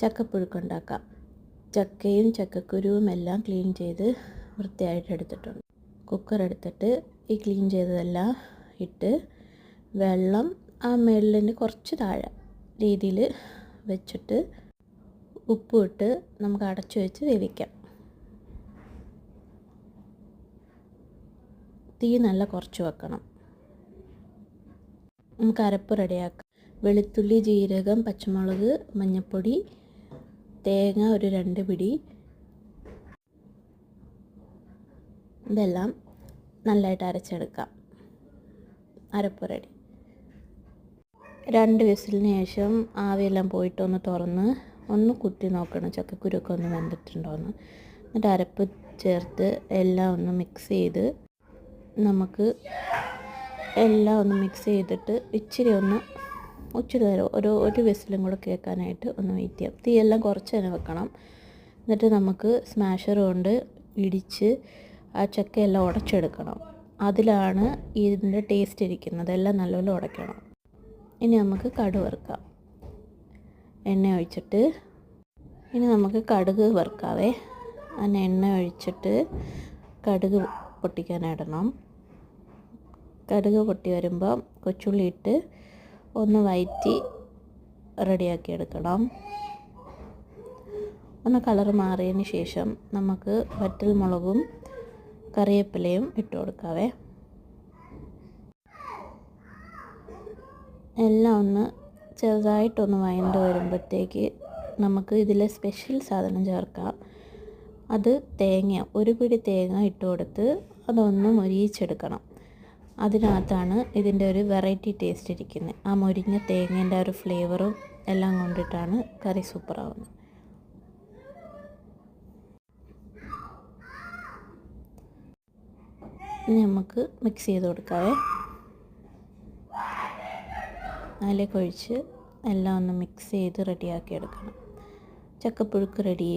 ചക്കപ്പുഴുക്ക് ഉണ്ടാക്കാം. ചക്കയും ചക്കക്കുരുവും എല്ലാം ക്ലീൻ ചെയ്ത് വൃത്തിയായിട്ട് എടുത്തിട്ടുണ്ട്. കുക്കർ എടുത്തിട്ട് ഈ ക്ലീൻ ചെയ്തതെല്ലാം ഇട്ട് വെള്ളം ആ മേളിന് കുറച്ച് താഴെ രീതിയിൽ വെച്ചിട്ട് ഉപ്പും ഇട്ട് നമുക്ക് അടച്ചു വെച്ച് വേവിക്കാം. തീ നല്ല കുറച്ച് വെക്കണം. നമുക്ക് അരപ്പ് റെഡിയാക്കാം. വെളുത്തുള്ളി, ജീരകം, പച്ചമുളക്, മഞ്ഞൾപ്പൊടി, തേങ്ങ ഒരു 2 പിടി, ഇതെല്ലാം നല്ലതായിട്ട് അരച്ചെടുക്കാം. അരപ്പ് റെഡി. 2 വിസിലിന് ശേഷം ആവിയെല്ലാം പോയിട്ട് ഒന്ന് തുറന്ന് ഒന്ന് കുത്തി നോക്കണം ചക്കക്കുരുക്കെ ഒന്ന് വെന്തിട്ടുണ്ടോയെന്ന്. എന്നിട്ട് അരപ്പ് ചേർത്ത് എല്ലാം ഒന്ന് മിക്സ് ചെയ്ത് നമുക്ക് എല്ലാം ഒന്ന് മിക്സ് ചെയ്തിട്ട് ഇച്ചിരി നേരം ഒരു വിസിലും കൂടെ കേൾക്കാനായിട്ട് ഒന്ന് വെയിറ്റ് ചെയ്യാം. തീയെല്ലാം കുറച്ച് തന്നെ വെക്കണം. എന്നിട്ട് നമുക്ക് സ്മാഷർ കൊണ്ട് ഇടിച്ച് ആ ചക്കയെല്ലാം ഉടച്ചെടുക്കണം. അതിലാണ് ഇതിൻ്റെ ടേസ്റ്റ് ഇരിക്കുന്നത്. എല്ലാം നല്ലപോലെ ഉടയ്ക്കണം. ഇനി നമുക്ക് കടുക് വറുക്കാം. എണ്ണ ഒഴിച്ചിട്ട് ഇനി നമുക്ക് കടുക് വറുക്കാവേ. അതിന് എണ്ണ ഒഴിച്ചിട്ട് കടുക് പൊട്ടിക്കാനിടണം. കടുക് പൊട്ടി വരുമ്പോൾ കൊച്ചുള്ളി ഇട്ട് ഒന്ന് വഴറ്റി റെഡിയാക്കി എടുക്കണം. ഒന്ന് കളർ മാറിയതിന് ശേഷം നമുക്ക് വറ്റൽ മുളകും കറിവേപ്പിലയും ഇട്ട് കൊടുക്കാവേ. എല്ലാം ഒന്ന് ചെറുതായിട്ടൊന്ന് വഴണ്ട് വരുമ്പോഴത്തേക്ക് നമുക്ക് ഇതിലെ സ്പെഷ്യൽ സാധനം ചേർക്കാം. അത് തേങ്ങ, 1 പിടി തേങ്ങ ഇട്ട് കൊടുത്ത് അതൊന്ന് മൊരിയിച്ചെടുക്കണം. അതിനകത്താണ് ഇതിൻ്റെ ഒരു വെറൈറ്റി ടേസ്റ്റ് ഇരിക്കുന്നത്. ആ മൊരിഞ്ഞ തേങ്ങേൻ്റെ ഒരു ഫ്ലേവറും എല്ലാം കൊണ്ടിട്ടാണ് കറി സൂപ്പറാവുന്നത്. ഇനി നമുക്ക് മിക്സ് ചെയ്ത് കൊടുക്കാവേ. അതിലേക്ക് ഒഴിച്ച് എല്ലാം ഒന്ന് മിക്സ് ചെയ്ത് റെഡിയാക്കി എടുക്കണം. ചക്കപ്പുഴുക്ക് റെഡി.